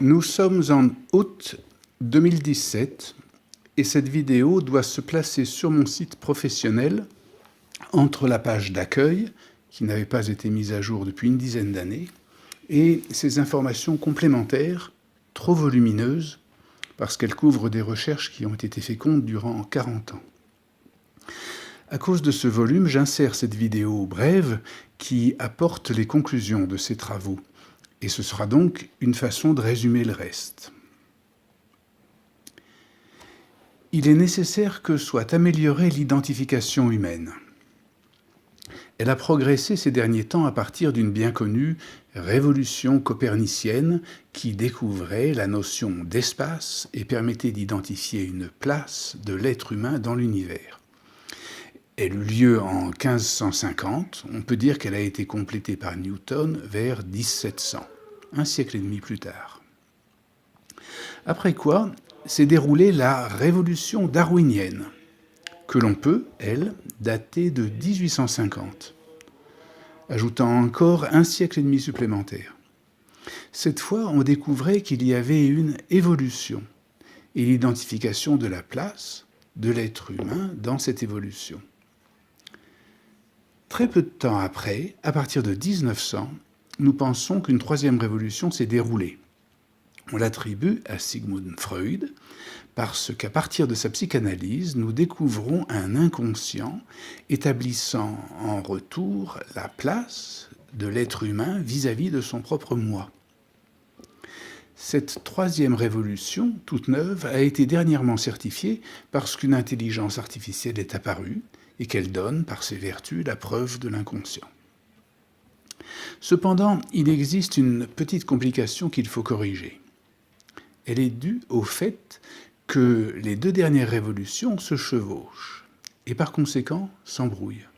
Nous sommes en août 2017 et cette vidéo doit se placer sur mon site professionnel entre la page d'accueil, qui n'avait pas été mise à jour depuis une dizaine d'années, et ces informations complémentaires, trop volumineuses, parce qu'elles couvrent des recherches qui ont été fécondes durant 40 ans. À cause de ce volume, j'insère cette vidéo brève qui apporte les conclusions de ces travaux, et ce sera donc une façon de résumer le reste. Il est nécessaire que soit améliorée l'identification humaine. Elle a progressé ces derniers temps à partir d'une bien connue révolution copernicienne qui découvrait la notion d'espace et permettait d'identifier une place de l'être humain dans l'univers. Elle eut lieu en 1550, on peut dire qu'elle a été complétée par Newton vers 1700, un siècle et demi plus tard. Après quoi s'est déroulée la révolution darwinienne, que l'on peut, elle, dater de 1850, ajoutant encore un siècle et demi supplémentaire. Cette fois, on découvrait qu'il y avait une évolution et l'identification de la place de l'être humain dans cette évolution. Très peu de temps après, à partir de 1900, nous pensons qu'une troisième révolution s'est déroulée. On l'attribue à Sigmund Freud, parce qu'à partir de sa psychanalyse, nous découvrons un inconscient établissant en retour la place de l'être humain vis-à-vis de son propre moi. Cette troisième révolution, toute neuve, a été dernièrement certifiée parce qu'une intelligence artificielle est apparue et qu'elle donne, par ses vertus, la preuve de l'inconscient. Cependant, il existe une petite complication qu'il faut corriger. Elle est due au fait que les deux dernières révolutions se chevauchent et par conséquent s'embrouillent.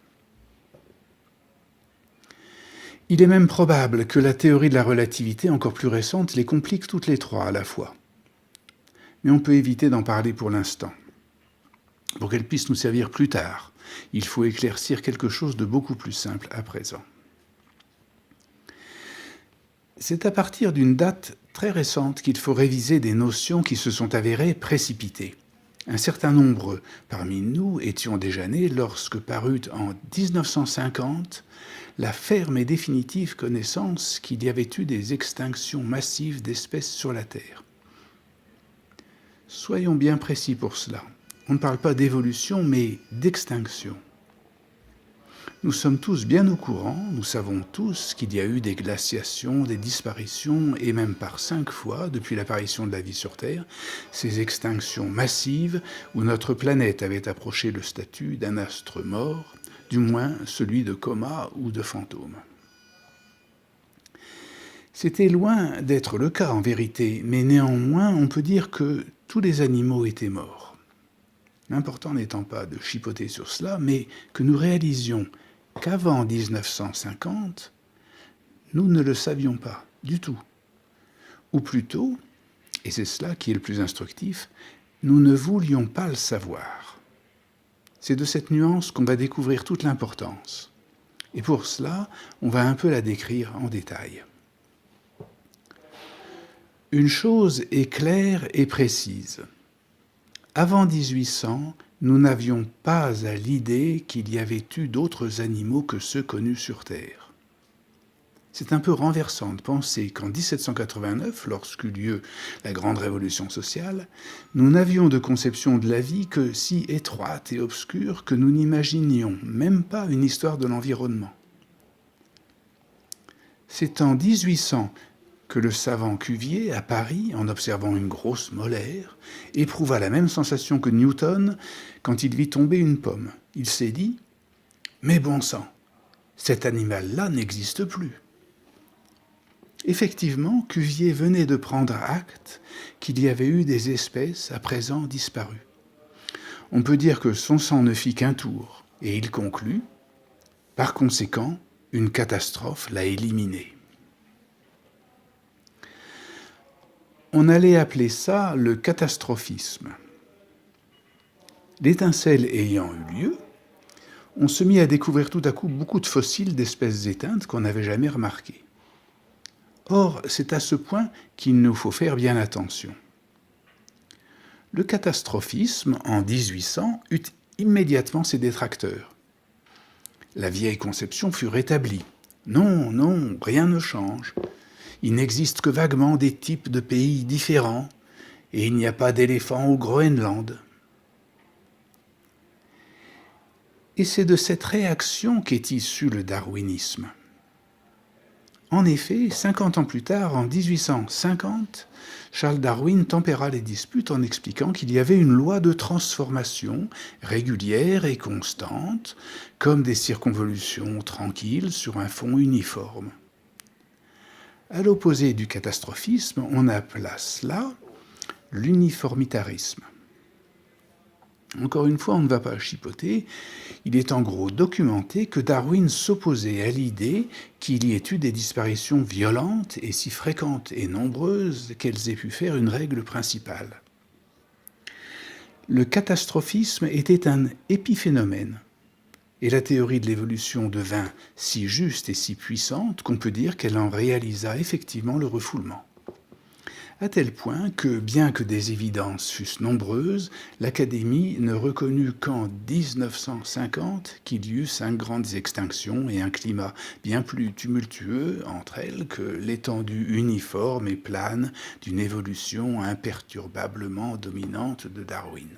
Il est même probable que la théorie de la relativité encore plus récente les complique toutes les trois à la fois. Mais on peut éviter d'en parler pour l'instant. Pour qu'elles puissent nous servir plus tard, il faut éclaircir quelque chose de beaucoup plus simple à présent. C'est à partir d'une date très récente qu'il faut réviser des notions qui se sont avérées précipitées. Un certain nombre parmi nous étions déjà nés lorsque parut en 1950 la ferme et définitive connaissance qu'il y avait eu des extinctions massives d'espèces sur la Terre. Soyons bien précis pour cela. On ne parle pas d'évolution, mais d'extinction. Nous sommes tous bien au courant, nous savons tous qu'il y a eu des glaciations, des disparitions, et même par 5 fois, depuis l'apparition de la vie sur Terre, ces extinctions massives où notre planète avait approché le statut d'un astre mort, du moins celui de coma ou de fantôme. C'était loin d'être le cas en vérité, mais néanmoins on peut dire que tous les animaux étaient morts. L'important n'étant pas de chipoter sur cela, mais que nous réalisions qu'avant 1950, nous ne le savions pas du tout. Ou plutôt, et c'est cela qui est le plus instructif, nous ne voulions pas le savoir. C'est de cette nuance qu'on va découvrir toute l'importance. Et pour cela, on va un peu la décrire en détail. Une chose est claire et précise. Avant 1800, nous n'avions pas à l'idée qu'il y avait eu d'autres animaux que ceux connus sur Terre. C'est un peu renversant de penser qu'en 1789, lorsqu'eut lieu la grande révolution sociale, nous n'avions de conception de la vie que si étroite et obscure que nous n'imaginions même pas une histoire de l'environnement. C'est en 1800 que le savant Cuvier, à Paris, en observant une grosse molaire, éprouva la même sensation que Newton quand il vit tomber une pomme. Il s'est dit « Mais bon sang, cet animal-là n'existe plus ». Effectivement, Cuvier venait de prendre acte qu'il y avait eu des espèces à présent disparues. On peut dire que son sang ne fit qu'un tour, et il conclut « Par conséquent, une catastrophe l'a éliminé ». On allait appeler ça le catastrophisme. L'étincelle ayant eu lieu, on se mit à découvrir tout à coup beaucoup de fossiles d'espèces éteintes qu'on n'avait jamais remarquées. Or, c'est à ce point qu'il nous faut faire bien attention. Le catastrophisme, en 1800, eut immédiatement ses détracteurs. La vieille conception fut rétablie. Non, non, rien ne change. Il n'existe que vaguement des types de pays différents, et il n'y a pas d'éléphants au Groenland. Et c'est de cette réaction qu'est issu le darwinisme. En effet, 50 ans plus tard, en 1850, Charles Darwin tempéra les disputes en expliquant qu'il y avait une loi de transformation régulière et constante, comme des circonvolutions tranquilles sur un fond uniforme. À l'opposé du catastrophisme, on appela cela l'uniformitarisme. Encore une fois, on ne va pas chipoter. Il est en gros documenté que Darwin s'opposait à l'idée qu'il y ait eu des disparitions violentes et si fréquentes et nombreuses qu'elles aient pu faire une règle principale. Le catastrophisme était un épiphénomène, et la théorie de l'évolution devint si juste et si puissante qu'on peut dire qu'elle en réalisa effectivement le refoulement. À tel point que, bien que des évidences fussent nombreuses, l'Académie ne reconnut qu'en 1950 qu'il y eut 5 grandes extinctions et un climat bien plus tumultueux entre elles que l'étendue uniforme et plane d'une évolution imperturbablement dominante de Darwin.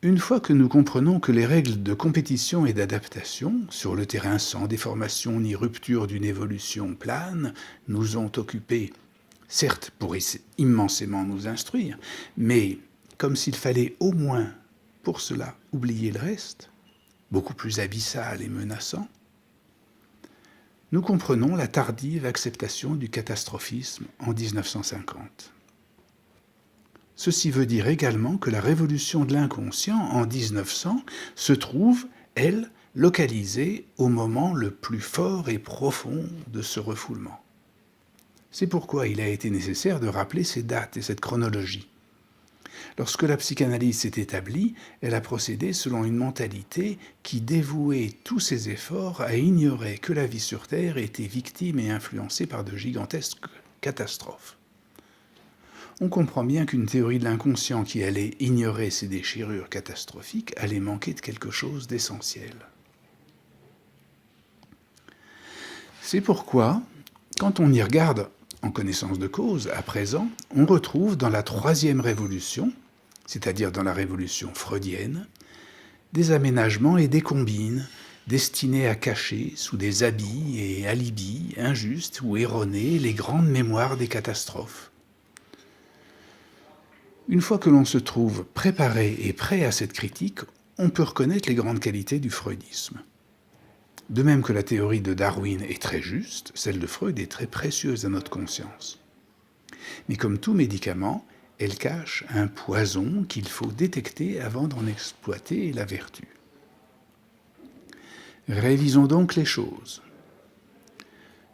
Une fois que nous comprenons que les règles de compétition et d'adaptation, sur le terrain sans déformation ni rupture d'une évolution plane, nous ont occupés, certes pour immensément nous instruire, mais comme s'il fallait au moins pour cela oublier le reste, beaucoup plus abyssal et menaçant, nous comprenons la tardive acceptation du catastrophisme en 1950. Ceci veut dire également que la révolution de l'inconscient en 1900 se trouve, elle, localisée au moment le plus fort et profond de ce refoulement. C'est pourquoi il a été nécessaire de rappeler ces dates et cette chronologie. Lorsque la psychanalyse s'est établie, elle a procédé selon une mentalité qui dévouait tous ses efforts à ignorer que la vie sur Terre était victime et influencée par de gigantesques catastrophes. On comprend bien qu'une théorie de l'inconscient qui allait ignorer ces déchirures catastrophiques allait manquer de quelque chose d'essentiel. C'est pourquoi, quand on y regarde en connaissance de cause, à présent, on retrouve dans la troisième révolution, c'est-à-dire dans la révolution freudienne, des aménagements et des combines destinés à cacher sous des habits et alibis injustes ou erronés les grandes mémoires des catastrophes. Une fois que l'on se trouve préparé et prêt à cette critique, on peut reconnaître les grandes qualités du freudisme. De même que la théorie de Darwin est très juste, celle de Freud est très précieuse à notre conscience. Mais comme tout médicament, elle cache un poison qu'il faut détecter avant d'en exploiter la vertu. Révisons donc les choses.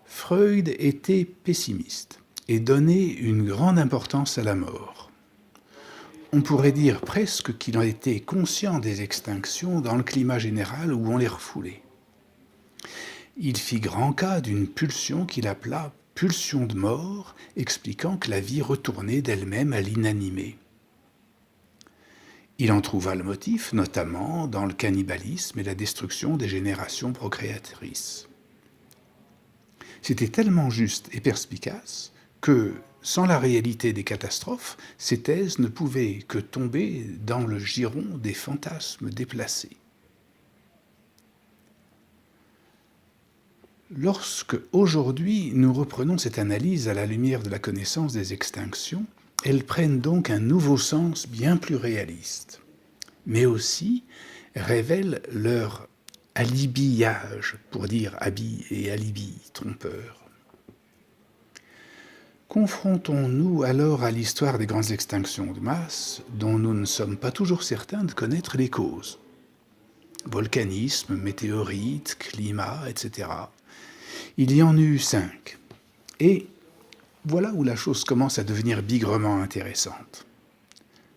Freud était pessimiste et donnait une grande importance à la mort. On pourrait dire presque qu'il en était conscient des extinctions dans le climat général où on les refoulait. Il fit grand cas d'une pulsion qu'il appela « pulsion de mort », expliquant que la vie retournait d'elle-même à l'inanimé. Il en trouva le motif, notamment dans le cannibalisme et la destruction des générations procréatrices. C'était tellement juste et perspicace que, sans la réalité des catastrophes, ces thèses ne pouvaient que tomber dans le giron des fantasmes déplacés. Lorsque, aujourd'hui, nous reprenons cette analyse à la lumière de la connaissance des extinctions, elles prennent donc un nouveau sens bien plus réaliste, mais aussi révèlent leur alibillage, pour dire habit et alibi, trompeur. Confrontons-nous alors à l'histoire des grandes extinctions de masse, dont nous ne sommes pas toujours certains de connaître les causes. Volcanisme, météorites, climat, etc. Il y en eut 5. Et voilà où la chose commence à devenir bigrement intéressante.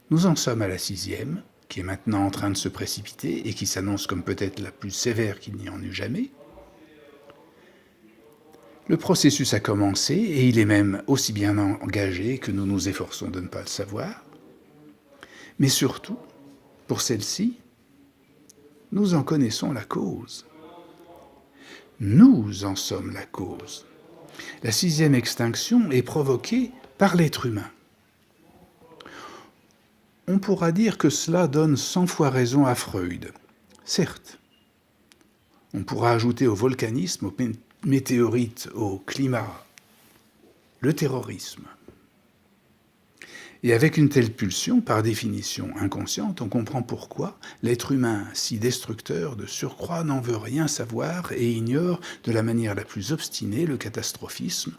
Nous en sommes à la 6e, qui est maintenant en train de se précipiter et qui s'annonce comme peut-être la plus sévère qu'il n'y en eut jamais. Le processus a commencé et il est même aussi bien engagé que nous nous efforçons de ne pas le savoir. Mais surtout, pour celle-ci, nous en connaissons la cause. Nous en sommes la cause. La 6e extinction est provoquée par l'être humain. On pourra dire que cela donne 100 fois raison à Freud. Certes, on pourra ajouter au volcanisme, aux météorites, au climat, le terrorisme. Et avec une telle pulsion, par définition inconsciente, on comprend pourquoi l'être humain, si destructeur de surcroît, n'en veut rien savoir et ignore de la manière la plus obstinée le catastrophisme,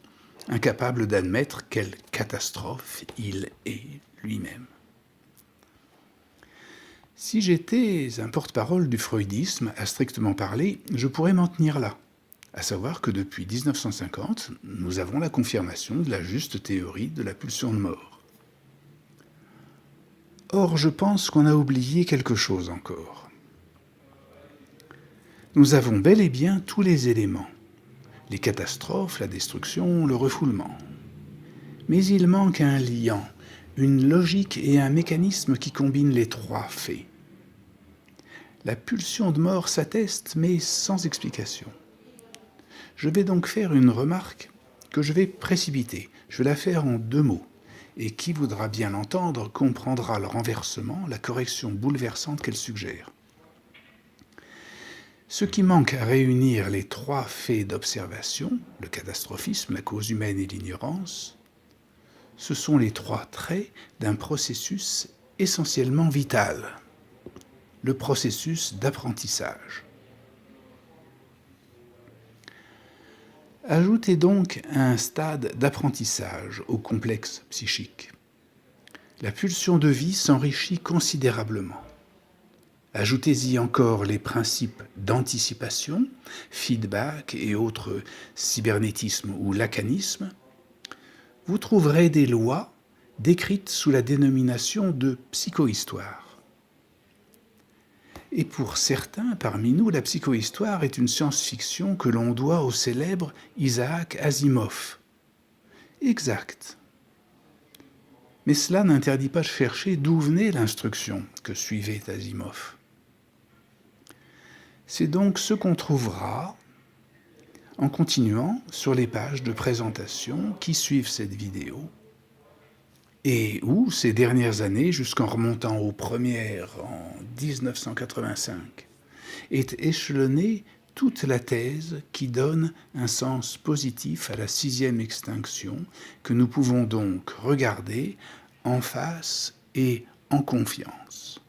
incapable d'admettre quelle catastrophe il est lui-même. Si j'étais un porte-parole du freudisme, à strictement parler, je pourrais m'en tenir là, à savoir que depuis 1950, nous avons la confirmation de la juste théorie de la pulsion de mort. Or, je pense qu'on a oublié quelque chose encore. Nous avons bel et bien tous les éléments, les catastrophes, la destruction, le refoulement. Mais il manque un liant, une logique et un mécanisme qui combinent les trois faits. La pulsion de mort s'atteste, mais sans explication. Je vais donc faire une remarque que je vais précipiter. Je vais la faire en 2 mots. Et qui voudra bien l'entendre comprendra le renversement, la correction bouleversante qu'elle suggère. Ce qui manque à réunir les 3 faits d'observation, le catastrophisme, la cause humaine et l'ignorance, ce sont les 3 traits d'un processus essentiellement vital, le processus d'apprentissage. Ajoutez donc un stade d'apprentissage au complexe psychique. La pulsion de vie s'enrichit considérablement. Ajoutez-y encore les principes d'anticipation, feedback et autres cybernétisme ou lacanisme. Vous trouverez des lois décrites sous la dénomination de psychohistoire. Et pour certains parmi nous, la psychohistoire est une science-fiction que l'on doit au célèbre Isaac Asimov. Exact. Mais cela n'interdit pas de chercher d'où venait l'instruction que suivait Asimov. C'est donc ce qu'on trouvera en continuant sur les pages de présentation qui suivent cette vidéo et où, ces dernières années, jusqu'en remontant aux premières en 1985, est échelonnée toute la thèse qui donne un sens positif à la 6e extinction que nous pouvons donc regarder en face et en confiance.